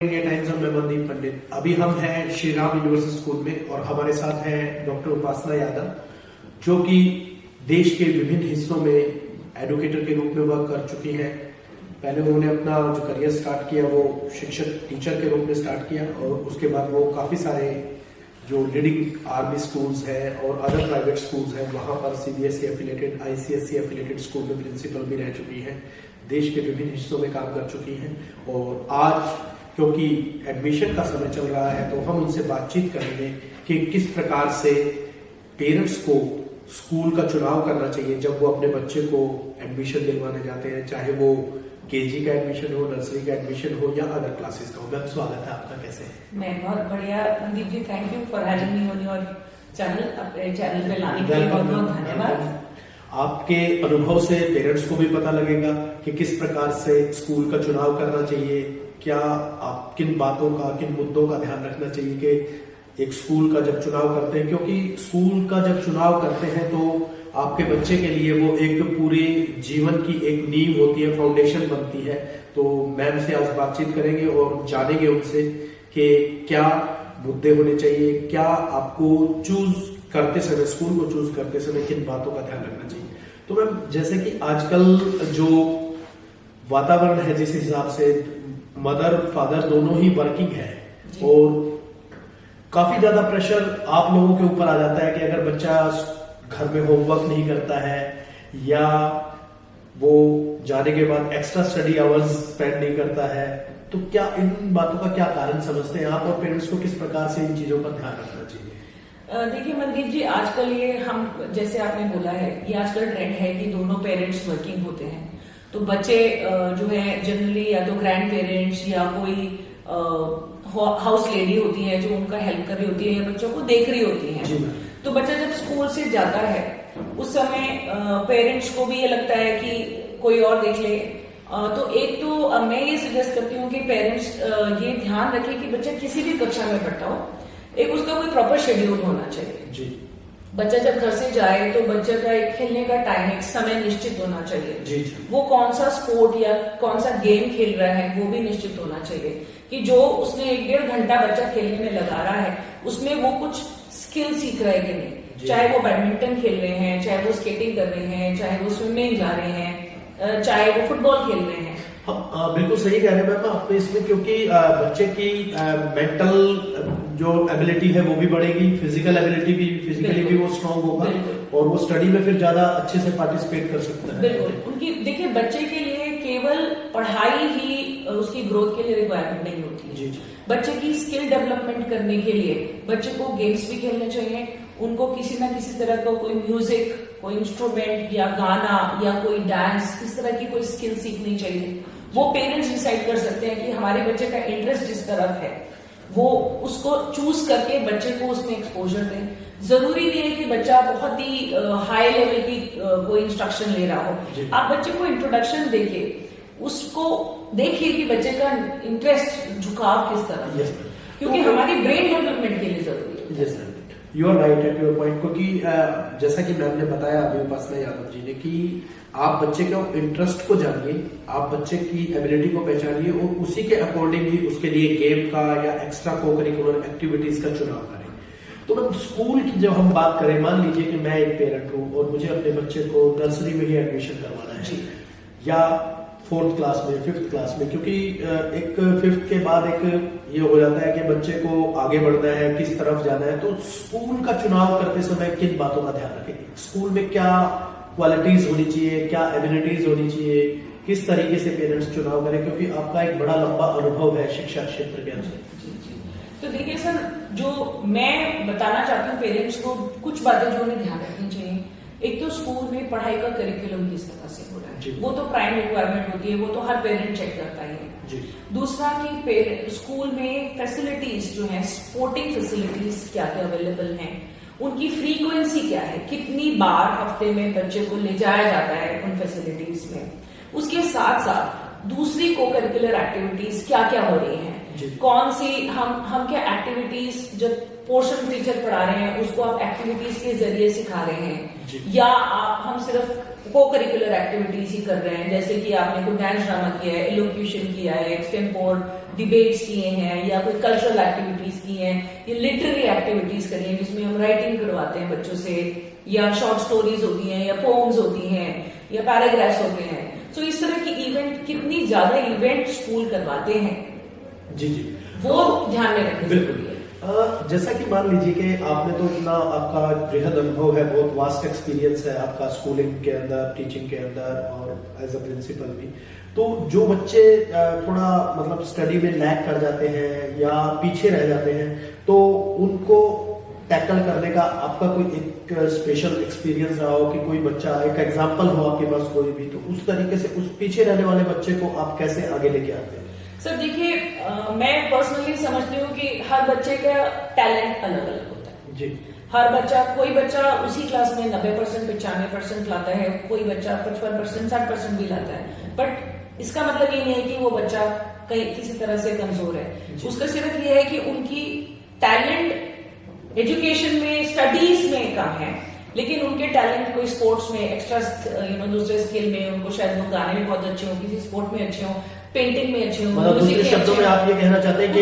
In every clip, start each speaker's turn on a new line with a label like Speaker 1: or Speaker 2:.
Speaker 1: India times में मनदीप पंडित। अभी हम हैं श्री राम यूनिवर्सिटी स्कूल में और हमारे साथ हैं डॉक्टर उपासना यादव, जो कि देश के विभिन्न हिस्सों में एडवोकेटर के रूप में वर्क कर चुकी हैं। पहले उन्होंने अपना जो करियर स्टार्ट किया वो शिक्षक टीचर के रूप में स्टार्ट किया और उसके बाद वो काफी सारे जो लीडिंग आर्मी स्कूल्स हैं और अदर प्राइवेट स्कूल्स हैं वहां पर CBSE affiliated, ICSE affiliated school में प्रिंसिपल भी रह चुकी हैं। देश के विभिन्न हिस्सों में काम कर चुकी हैं और आज क्योंकि एडमिशन का समय चल रहा है तो हम उनसे बातचीत करेंगे कि किस प्रकार से पेरेंट्स को स्कूल का चुनाव करना चाहिए जब वो अपने बच्चे को एडमिशन दिलवाने जाते हैं, चाहे वो केजी का एडमिशन हो, नर्सरी का एडमिशन हो या अदर क्लासेस का हो। मैम, स्वागत है आपका। कैसे है?
Speaker 2: मैं बहुत बढ़िया Mandeep ji, thank you for having me on your channel. अपने चैनल पे लाने के लिए बहुत बहुत धन्यवाद।
Speaker 1: आपके अनुभव से पेरेंट्स को भी पता लगेगा कि किस प्रकार से स्कूल का चुनाव करना चाहिए, क्या आप किन बातों का, किन मुद्दों का ध्यान रखना चाहिए कि एक स्कूल का जब चुनाव करते हैं, क्योंकि स्कूल का जब चुनाव करते हैं तो आपके बच्चे के लिए वो एक पूरे जीवन की एक नींव होती है, फाउंडेशन बनती है। तो मैम से आज बातचीत करेंगे और जानेंगे उनसे कि क्या मुद्दे होने चाहिए, क्या आपको चूज करते समय, स्कूल को चूज करते समय किन बातों का ध्यान रखना चाहिए। तो मैम, जैसे कि आजकल जो वातावरण है, जिस हिसाब से मदर फादर दोनों ही वर्किंग है और काफी ज्यादा प्रेशर आप लोगों के ऊपर आ जाता है कि अगर बच्चा घर में होमवर्क नहीं करता है या वो जाने के बाद एक्स्ट्रा स्टडी आवर्स स्पेंड नहीं करता है, तो क्या इन बातों का क्या कारण समझते हैं आप और पेरेंट्स को किस प्रकार से इन चीजों पर ध्यान रखना चाहिए?
Speaker 2: देखिए मनदीप जी, आजकल ये हम जैसे आपने बोला है, ये आजकल ट्रेंड है कि दोनों पेरेंट्स वर्किंग होते हैं। तो बच्चे जो है जनरली या तो ग्रैंड पेरेंट्स या कोई हाउस लेडी होती है जो उनका हेल्प कर रही होती है या बच्चों को देख रही होती है। तो बच्चा जब स्कूल से जाता है उस समय पेरेंट्स को भी ये लगता है कि कोई और देख ले। तो एक तो मैं ये सजेस्ट करती हूँ कि पेरेंट्स ये ध्यान रखें कि बच्चा किसी भी कक्षा में पढ़ता हो, एक उसका कोई प्रॉपर शेड्यूल होना चाहिए जी। बच्चा जब घर से जाए तो बच्चे का एक खेलने का टाइम, एक समय निश्चित होना चाहिए
Speaker 1: जी।
Speaker 2: वो कौन सा स्पोर्ट या कौन सा गेम खेल रहा है वो भी निश्चित होना चाहिए कि जो उसने 1-1.5 घंटा बच्चा खेलने में लगा रहा है उसमें वो कुछ स्किल सीख रहा है कि नहीं। चाहे वो बैडमिंटन खेल रहे हैं, चाहे वो स्केटिंग कर रहे हैं, चाहे वो स्विमिंग जा रहे हैं, चाहे वो फुटबॉल खेल रहे हैं।
Speaker 1: हाँ, बिल्कुल सही कह रहे हैं मैम आप इसमें, क्योंकि बच्चे की मेंटल जो एबिलिटी है वो भी बढ़ेगी, फिजिकल एबिलिटी भी, फिजिकली भी वो स्ट्रांग होगा और वो स्टडी में फिर ज्यादा अच्छे से पार्टिसिपेट कर सकता है।
Speaker 2: बिल्कुल। उनकी देखिए, बच्चे के लिए केवल पढ़ाई ही उसकी ग्रोथ के लिए रिक्वायरमेंट नहीं होती है जी। बच्चे की स्किल डेवलपमेंट करने के लिए बच्चे को गेम्स भी खेलने चाहिए, उनको किसी ना किसी तरह का कोई म्यूजिक, कोई इंस्ट्रूमेंट या गाना या कोई डांस, इस तरह की कोई स्किल सीखनी चाहिए। वो पेरेंट्स डिसाइड कर सकते हैं कि हमारे बच्चे का इंटरेस्ट जिस तरफ है वो उसको चूज करके बच्चे को उसमें एक्सपोजर दें। जरूरी नहीं है कि बच्चा बहुत ही हाई लेवल की कोई इंस्ट्रक्शन ले रहा हो। आप बच्चे को इंट्रोडक्शन देके उसको देखिए कि बच्चे का इंटरेस्ट, झुकाव किस तरफ है, क्योंकि हमारी ब्रेन डेवलपमेंट के लिए जरूरी है।
Speaker 1: You are right at your point, क्योंकि जैसा कि मैम ने बताया अभी उपासना यादव जी ने कि आप बच्चे के इंटरेस्ट को जानिए, आप बच्चे की एबिलिटी को पहचानिए और उसी के अकॉर्डिंगली उसके लिए गेम का या एक्स्ट्रा को करिकुलर एक्टिविटीज का चुनाव करें। तो मैम, स्कूल की जब हम बात करें, मान लीजिए कि मैं एक पेरेंट हूँ और मुझे अपने बच्चे को नर्सरी में ही एडमिशन करवाना है या 4th क्लास में, 5th क्लास में, क्योंकि एक 5th के बाद एक ये हो जाता है कि बच्चे को आगे बढ़ना है, किस तरफ जाना है। तो स्कूल का चुनाव करते समय किन बातों का ध्यान रखें? स्कूल में क्या क्वालिटीज होनी चाहिए, क्या एबिलिटीज होनी चाहिए, किस तरीके से पेरेंट्स चुनाव करें, क्योंकि आपका एक बड़ा लंबा अनुभव है शिक्षा क्षेत्र के अंदर।
Speaker 2: तो देखिए सर, जो मैं बताना चाहती हूँ पेरेंट्स को, कुछ बातें जो उन्हें ध्यान रखनी चाहिए। एक तो स्कूल में पढ़ाई का करिकुलम किस तरह से हो रहा है, वो तो प्राइम रिक्वायरमेंट होती है, वो तो हर पेरेंट चेक करता ही है। दूसरा कि स्कूल में फैसिलिटीज जो है, स्पोर्टिंग फैसिलिटीज क्या क्या अवेलेबल हैं, उनकी फ्रीक्वेंसी क्या है, कितनी बार हफ्ते में बच्चे को ले जाया जाता है उन फैसिलिटीज में। उसके साथ साथ दूसरी को करिकुलर एक्टिविटीज क्या क्या हो रही हैं, कौन सी हम क्या एक्टिविटीज, जब पोर्शन टीचर पढ़ा रहे हैं उसको आप एक्टिविटीज के जरिए सिखा रहे हैं या आप हम सिर्फ को करिकुलर एक्टिविटीज ही कर रहे हैं, जैसे कि आपने कोई डांस ड्रामा किया है, एलोक्यूशन किया है, एक्सटेम्पोर डिबेट्स किए हैं या कोई कल्चरल एक्टिविटीज की हैं या लिटरेरी एक्टिविटीज करी हैं जिसमें हम राइटिंग करवाते हैं बच्चों से, या शॉर्ट स्टोरीज होती हैं या पोम्स होती हैं या पैराग्राफ्स होते हैं। तो इस तरह की इवेंट, कितनी ज्यादा इवेंट स्कूल करवाते हैं,
Speaker 1: जी जी,
Speaker 2: वो ध्यान में रखना जरूरी है।
Speaker 1: जैसा कि मान लीजिए कि आपने तो इतना, आपका बृहद अनुभव है, बहुत वास्ट एक्सपीरियंस है आपका स्कूलिंग के अंदर, टीचिंग के अंदर और एज अ प्रिंसिपल भी। तो जो बच्चे थोड़ा मतलब स्टडी में लैग कर जाते हैं या पीछे रह जाते हैं, तो उनको टैकल करने का आपका कोई एक स्पेशल एक्सपीरियंस रहा हो कि कोई बच्चा, एक एग्जांपल हो आपके पास कोई भी, तो उस तरीके से उस पीछे रहने वाले बच्चे को आप कैसे आगे लेके आते हैं?
Speaker 2: सर देखिए, मैं पर्सनली समझती हूँ कि हर बच्चे का टैलेंट अलग अलग होता है
Speaker 1: जी।
Speaker 2: हर बच्चा, कोई बच्चा उसी क्लास में 90% 95% लाता है, कोई बच्चा 55% 60% भी लाता है, बट इसका मतलब ये नहीं है कि वो बच्चा कहीं किसी तरह से कमजोर है। उसका सिर्फ ये है कि उनकी टैलेंट एजुकेशन में, स्टडीज में कम है, लेकिन उनके टैलेंट कोई स्पोर्ट्स में, एक्स्ट्रा दूसरे स्किल में, उनको शायद वो गाने में बहुत अच्छे हो, किसी स्पोर्ट में अच्छे हो, पेंटिंग में अच्छे हो,
Speaker 1: मतलब दूसरे शब्दों में आप ये कहना चाहते हैं कि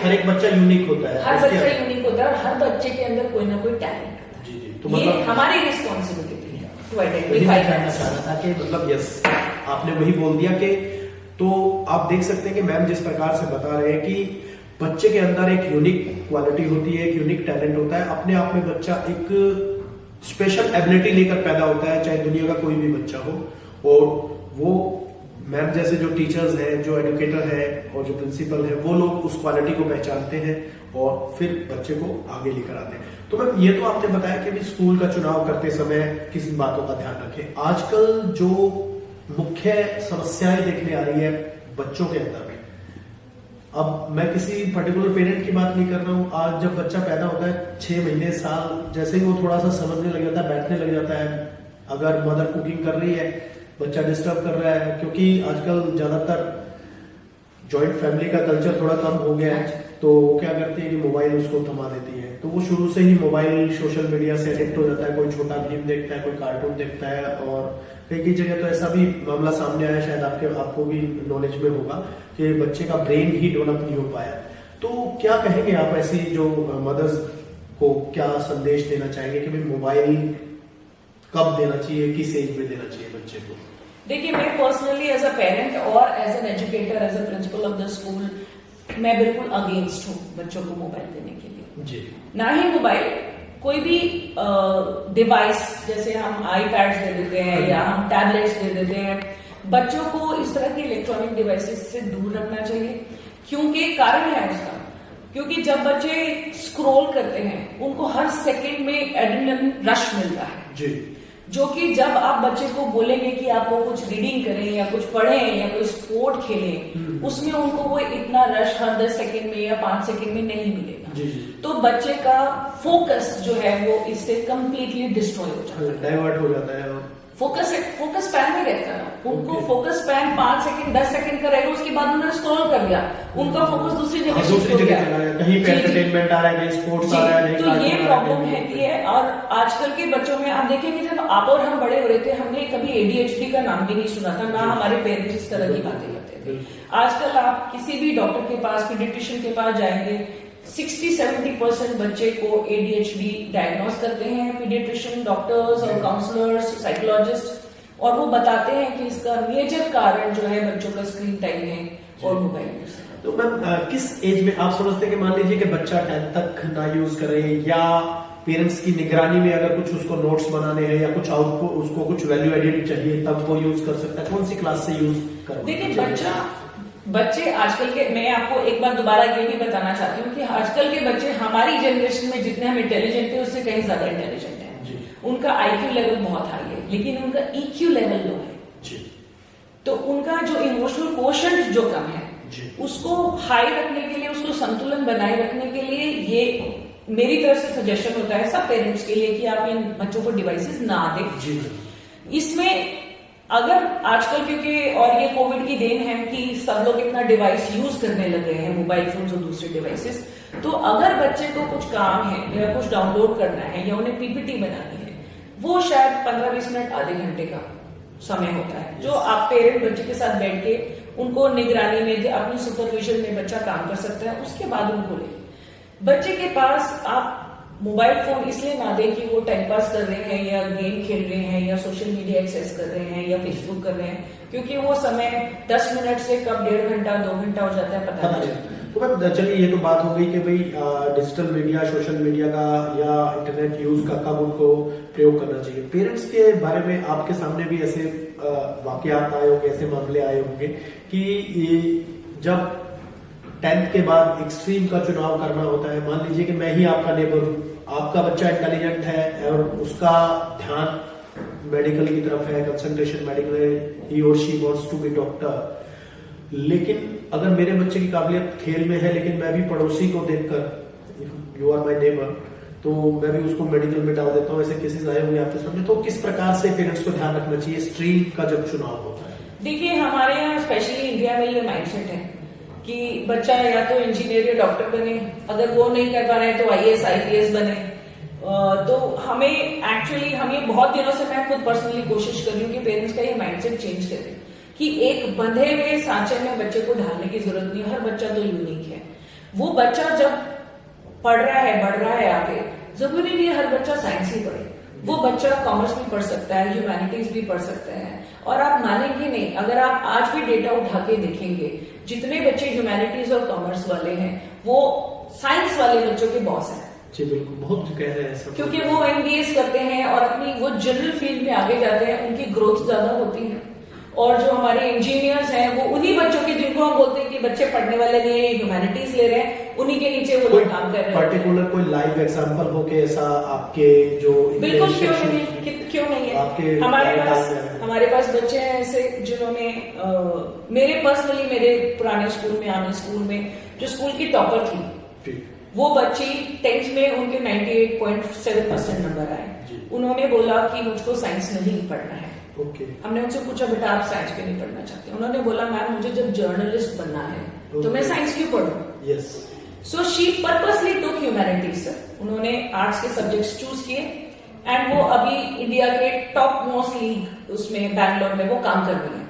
Speaker 1: हर एक बच्चा यूनिक होता है,
Speaker 2: हर बच्चा यूनिक होता है और हर बच्चे के अंदर कोई ना कोई टैलेंट होता है।
Speaker 1: जी जी, तो
Speaker 2: ये
Speaker 1: मतलब
Speaker 2: हमारी रिस्पॉन्सिबिलिटी है टू
Speaker 1: वही
Speaker 2: आइडेंटिफाई
Speaker 1: मैं जानना चाह रहा था कि मतलब यस, आपने वही बोल दिया कि, तो आप देख सकते हैं कि मैम जिस प्रकार से बता रहे हैं कि बच्चे के अंदर एक यूनिक क्वालिटी होती है, एक यूनिक टैलेंट होता है, अपने आप में बच्चा एक स्पेशल एबिलिटी लेकर पैदा होता है, चाहे दुनिया का कोई भी बच्चा हो। और वो मैम जैसे जो टीचर्स हैं, जो एजुकेटर हैं और जो प्रिंसिपल है, वो लोग उस क्वालिटी को पहचानते हैं और फिर बच्चे को आगे लेकर आते हैं। तो मैम ये तो आपने बताया कि भी स्कूल का चुनाव करते समय किस बातों का ध्यान रखें। आजकल जो मुख्य समस्याएं देखने आ रही है बच्चों के अंदर में, अब मैं किसी पर्टिकुलर पेरेंट की बात नहीं कर रहा हूँ, आज जब बच्चा पैदा होता है 6 महीने साल, जैसे ही वो थोड़ा सा समझने लग जाता है, बैठने लग जाता है, अगर मदर कुकिंग कर रही है, बच्चा डिस्टर्ब कर रहा है, क्योंकि आजकल ज्यादातर जॉइंट फैमिली का कल्चर थोड़ा कम हो गया है, तो क्या करती है कि मोबाइल उसको थमा देती है, तो वो शुरू से ही मोबाइल, सोशल मीडिया से एडिक्ट हो जाता है। कोई छोटा भीम देखता है, कोई कार्टून देखता है, और कई जगह तो ऐसा भी मामला सामने आया, शायद आपको भी नॉलेज में होगा, कि बच्चे का ब्रेन ही डेवलप नहीं हो पाया। तो क्या कहेंगे आप ऐसी जो मदर्स को, क्या संदेश देना चाहेंगे कि भाई मोबाइल कब देना चाहिए, किस एज में देना चाहिए बच्चे को?
Speaker 2: देखिए, मैं पर्सनली एज अ पेरेंट और as an educator, as a principal of the school, मैं बिल्कुल अगेंस्ट हूँ बच्चों को मोबाइल देने के लिए।
Speaker 1: जी।
Speaker 2: ना ही मोबाइल, कोई भी डिवाइस, जैसे हम आईपैड्स दे देते हैं या हम टैबलेट्स दे देते हैं, बच्चों को इस तरह की इलेक्ट्रॉनिक डिवाइसेस से दूर रखना चाहिए। क्योंकि कारण है उसका, क्योंकि जब बच्चे स्क्रॉल करते हैं, उनको हर सेकंड में एड्रेनलिन रश मिलता है, जी, जो कि जब आप बच्चे को बोलेंगे कि आपको कुछ रीडिंग करें या कुछ पढ़ें या कोई स्पोर्ट खेलें, उसमें उनको वो इतना रश हर 10 सेकंड में या 5 सेकंड में नहीं मिलेगा। जी, जी। तो बच्चे का फोकस जो है वो इससे कंप्लीटली डिस्ट्रॉय हो जाता है,
Speaker 1: डाइवर्ट हो जाता है,
Speaker 2: फोकस पैन में रहता है। उनको फोकस पैन 5 सेकंड 10 सेकंड का रहेगा, उसके बाद उन्होंने स्क्रॉल कर दिया, उनका फोकस दूसरी जगह शिफ्ट हो गया,
Speaker 1: कहीं पे एंटरटेनमेंट आ रहा है, कहीं स्पोर्ट्स आ रहा है।
Speaker 2: तो ये प्रॉब्लम है। और आजकल के बच्चों में आप देखेंगे, जब आप और हम बड़े हो रहे थे, हमने कभी ADHD का नाम भी नहीं सुना था, ना हमारे पेरेंट्स इस तरह की बातें करते थे। आजकल आप किसी भी डॉक्टर के पास, पीडियाट्रिशियन के पास जाएंगे, 60-70% बच्चे को ADHD डायग्नोस करते हैं पीडियाट्रिशियन, डॉक्टर्स और काउंसलर्स, साइकोलॉजिस्ट, और वो बताते हैं कि इसका मेजर कारण जो है बच्चों का स्क्रीन टाइम है और मोबाइल यूज।
Speaker 1: तो मैम किस एज में आप समझते हैं कि मान लीजिए कि बच्चा 10th तक ना यूज करे, या पेरेंट्स की निगरानी में अगर कुछ उसको नोट्स बनाने हैं या कुछ आउटपुट, उसको कुछ वैल्यू एडिट चाहिए, तब वो यूज कर सकता है? कौन सी क्लास से यूज कर?
Speaker 2: देखिए, बच्चे आजकल के, मैं आपको एक बार दोबारा ये भी बताना चाहती हूँ कि आजकल के बच्चे हमारी जनरेशन में जितने हम इंटेलिजेंट थे, उससे कहीं ज्यादा इंटेलिजेंट है। उनका IQ लेवल बहुत हाई है, लेकिन उनका EQ लेवल लो है। तो उनका जो इमोशनल कोशेंट जो कम है, उसको हाई रखने के लिए, उसको संतुलन बनाए रखने के लिए, ये मेरी तरफ से सजेशन होता है सब पेरेंट्स के लिए कि आप इन बच्चों को डिवाइसेस ना दें। इसमें अगर आजकल, क्योंकि और ये कोविड की देन है कि सब लोग इतना डिवाइस यूज करने लगे हैं, मोबाइल फोन और दूसरे डिवाइसेस, तो अगर बच्चे को कुछ काम है या कुछ डाउनलोड करना है या उन्हें PPT बनानी है, वो शायद 15-20 मिनट, आधे घंटे का समय होता है, जो आप पेरेंट बच्चे के साथ बैठ के उनको निगरानी में अपनी सुपरविजन में बच्चा काम कर सकता है, उसके बाद उनको ले। बच्चे के पास आप मोबाइल फोन इसलिए ना दें कि वो टाइम पास कर रहे हैं या गेम खेल रहे हैं या सोशल मीडिया एक्सेस कर रहे हैं या फेसबुक कर रहे हैं, क्योंकि वो समय 10 मिनट से कब 1.5 घंटा 2 घंटा हो जाता है पता नहीं चलता।
Speaker 1: तो मैम चलिए ये तो बात हो गई कि भाई डिजिटल मीडिया, सोशल मीडिया का या इंटरनेट यूज का कब उनको प्रयोग करना चाहिए। पेरेंट्स के बारे में आपके सामने भी ऐसे वाकयात आए होंगे, ऐसे मामले आए होंगे कि जब 10th के बाद एक्सट्रीम का चुनाव करना होता है, मान लीजिए कि मैं ही आपका नेबर हूँ, आपका बच्चा इंटेलिजेंट है और उसका ध्यान मेडिकल की तरफ है, कंसंट्रेशन मेडिकल है, ही और she wants to be doctor, लेकिन अगर मेरे बच्चे की काबिलियत खेल में है लेकिन मैं भी पड़ोसी को देखकर, यू आर माय नेबर, तो मैं भी उसको मेडिकल में डाल देता हूँ, ऐसे केसेस आए हुए आपके सामने। तो किस प्रकार से पेरेंट्स को ध्यान रखना चाहिए स्ट्रीम का जब चुनाव होता है?
Speaker 2: देखिए, हमारे यहाँ स्पेशली इंडिया में ये माइंडसेट है कि बच्चा या तो इंजीनियर या डॉक्टर बने, अगर वो नहीं कर पा रहे हैं तो IAS IPS बने। तो हमें बहुत दिनों से मैं खुद पर्सनली कोशिश कर रही हूँ कि पेरेंट्स का ये माइंडसेट चेंज करें कि एक बंधे हुए सांचे में बच्चे को ढालने की जरूरत नहीं। हर बच्चा तो यूनिक है। वो बच्चा जब पढ़ रहा है, बढ़ रहा है आगे, जरूरी नहीं हर बच्चा साइंस ही पढ़े। वो बच्चा कॉमर्स भी पढ़ सकता है, ह्यूमैनिटीज भी पढ़ सकता है। और आप मानेंगे नहीं, अगर आप आज भी डेटा उठा के देखेंगे, जितने बच्चे ह्यूमैनिटीज और कॉमर्स वाले हैं वो साइंस वाले बच्चों के बॉस हैं।
Speaker 1: जी बिल्कुल, बहुत कह रहे हैं सब,
Speaker 2: क्योंकि वो MBAs करते हैं और अपनी वो जनरल फील्ड में आगे जाते हैं, उनकी ग्रोथ ज्यादा होती है। और जो हमारे इंजीनियर्स हैं वो उन्हीं बच्चों के, जिनको हम बोलते हैं कि बच्चे पढ़ने वाले नहीं है, ह्यूमैनिटीज ले रहे हैं, उन्हीं के नीचे वो लोग काम कर रहे हैं।
Speaker 1: पर्टिकुलर कोई लाइव एग्जांपल हो के ऐसा आपके जो
Speaker 2: बिल्कुल, क्यों नहीं है।
Speaker 1: आपके
Speaker 2: हमारे पास बच्चे हैं ऐसे जिन्होंने मेरे पर्सनली मेरे पुराने स्कूल में, आने स्कूल में जो स्कूल की टॉपर थी, वो बच्ची 10th में उनके 98.7% नंबर आए। उन्होंने बोला कि मुझको साइंस नहीं पढ़ना है। हमने उनसे पूछा, बेटा आप साइंस क्यों नहीं पढ़ना चाहते? उन्होंने बोला, मैम मुझे जब जर्नलिस्ट बनना है तो मैं साइंस क्यों पढ़ूं? So she purposely took humanities. उन्होंने आर्ट्स के सब्जेक्ट्स चूज किए एंड वो अभी इंडिया के टॉप मोस्ट लीग उसमें बैंगलोर में वो काम कर रही है।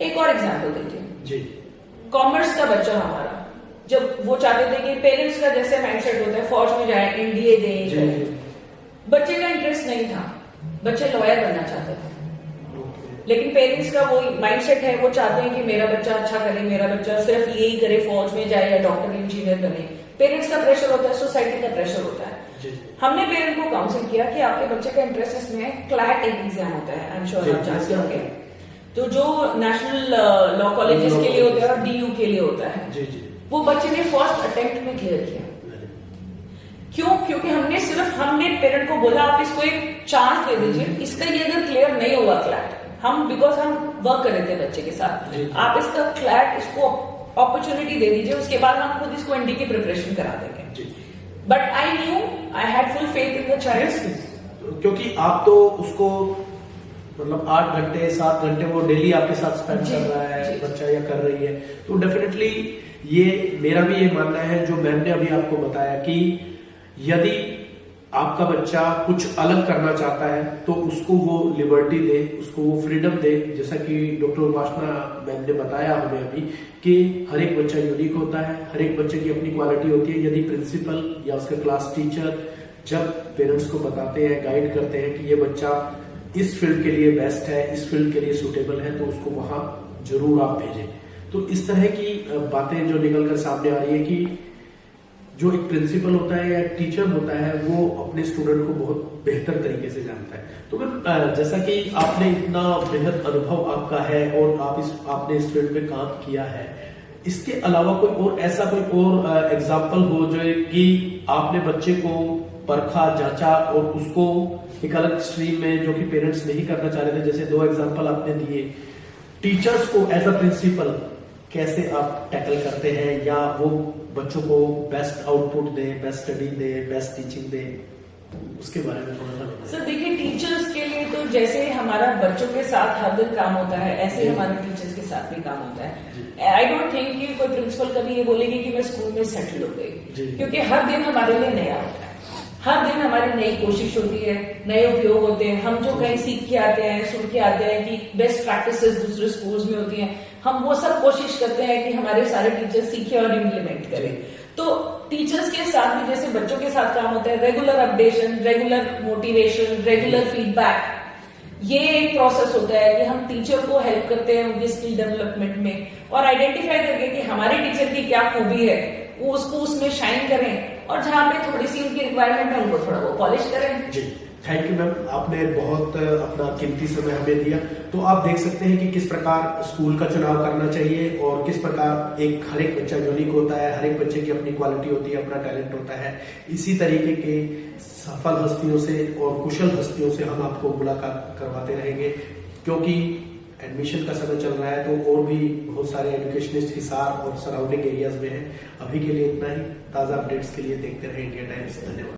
Speaker 2: एक और एग्जाम्पल देखिए, कॉमर्स का बच्चा हमारा, जब वो चाहते थे कि पेरेंट्स का जैसे माइंडसेट होता है फौज में जाए, NDA दे, बच्चे का इंटरेस्ट नहीं था, बच्चे लॉयर बनना चाहते थे। लेकिन पेरेंट्स का वो माइंडसेट है, वो चाहते हैं कि मेरा बच्चा अच्छा करे, मेरा बच्चा सिर्फ यही करे, फौज में जाए या डॉक्टर इंजीनियर बने। पेरेंट्स का प्रेशर होता है, सोसाइटी का प्रेशर होता है। हमने पेरेंट को काउंसिल किया कि आपके बच्चे का इंटरेस्ट इसमें है। क्लैट एक एग्जाम होता है, आई एम श्योर आप जानते होंगे, तो जो नेशनल लॉ कॉलेजेस के लिए होता है और DU के लिए होता है, वो बच्चे ने फर्स्ट अटेम्प्ट में क्लियर किया। क्यों? क्योंकि हमने पेरेंट को बोला आप इसको एक चांस दे दीजिए, इसका ये अगर क्लियर नहीं हुआ क्लैट, बिकॉज हम वर्क कर रहे थे बच्चे के साथ, आप इसका क्लैट, इसको अपॉर्चुनिटी दे दीजिए, उसके बाद हम खुद इसको ND की प्रिपरेशन करा देंगे। But I knew, I had full faith in the child,
Speaker 1: क्योंकि आप तो उसको मतलब 8 घंटे 7 घंटे वो डेली आपके साथ स्पेंड कर रहा है बच्चा या कर रही है, तो डेफिनेटली ये मेरा भी ये मानना है जो मैम ने अभी आपको बताया कि यदि आपका बच्चा कुछ अलग करना चाहता है तो उसको वो लिबर्टी दे, उसको वो फ्रीडम दे। जैसा कि डॉक्टर उपासना मैम ने बताया हमें अभी कि हर एक बच्चा यूनिक होता है, हर एक बच्चे की अपनी क्वालिटी होती है। यदि प्रिंसिपल या उसके क्लास टीचर जब पेरेंट्स को बताते हैं, गाइड करते हैं कि ये बच्चा इस फील्ड के लिए बेस्ट है, इस फील्ड के लिए सुटेबल है, तो उसको वहां जरूर आप भेजें। तो इस तरह की बातें जो निकल कर सामने आ रही है कि जो एक प्रिंसिपल होता है या टीचर होता है वो अपने स्टूडेंट को बहुत बेहतर तरीके से जानता है। तो मैम जैसा कि आपने इतना बेहद अनुभव आपका है और आपने इस फील्ड में काम किया है, इसके अलावा कोई और ऐसा कोई और एग्जाम्पल हो जो कि आपने बच्चे को परखा, जांचा और उसको एक अलग स्ट्रीम में जो कि पेरेंट्स नहीं करना चाह रहे थे, जैसे 2 एग्जाम्पल आपने दिए, टीचर्स को एज अ प्रिंसिपल कैसे आप टैकल करते हैं या वो बच्चों को बेस्ट आउटपुट दे, बेस्ट स्टडी दे, बेस्ट टीचिंग दे, उसके बारे में थोड़ा सा।
Speaker 2: सर देखिए, टीचर्स के लिए तो जैसे हमारा बच्चों के साथ हर दिन काम होता है, ऐसे ही हमारे टीचर्स के साथ भी काम होता है। आई डोंट थिंक कि कोई प्रिंसिपल कभी ये बोलेगी कि मैं स्कूल में सेटल हो गई, क्योंकि हर दिन हमारे लिए नया होता है। हर दिन हमारी नई कोशिश होती है, नए उपयोग होते हैं। हम जो कहीं सीख के आते हैं, सुन के आते हैं कि बेस्ट प्रैक्टिसेस दूसरे स्कूल्स में होती हैं, हम वो सब कोशिश करते हैं कि हमारे सारे टीचर्स सीखें और इम्प्लीमेंट करें। तो टीचर्स के साथ भी जैसे बच्चों के साथ काम होता है, regular updation, regular motivation, regular feedback, ये एक प्रोसेस होता है कि हम टीचर को हेल्प करते हैं उनकी स्किल डेवलपमेंट में और आइडेंटिफाई करके कि हमारे टीचर की क्या खूबी है वो उसको उसमें शाइन करें और जहां पे थोड़ी सी उनकी रिक्वायरमेंट है उनको थोड़ा वो पॉलिश करें।
Speaker 1: जी, थैंक यू मैम, आपने बहुत अपना कीमती समय हमें दिया। तो आप देख सकते हैं कि किस प्रकार स्कूल का चुनाव करना चाहिए और किस प्रकार हर एक बच्चा यूनिक होता है, हर एक बच्चे की अपनी क्वालिटी होती है, अपना टैलेंट होता है। इसी तरीके के सफल हस्तियों से और कुशल हस्तियों से हम आपको मुलाकात करवाते रहेंगे, क्योंकि एडमिशन का समय चल रहा है तो और भी बहुत सारे एजुकेशनिस्ट हिसार और सराउंडिंग एरियाज में हैं। अभी के लिए इतना ही। ताज़ा अपडेट्स के लिए देखते रहे इंडिया टाइम्स। धन्यवाद।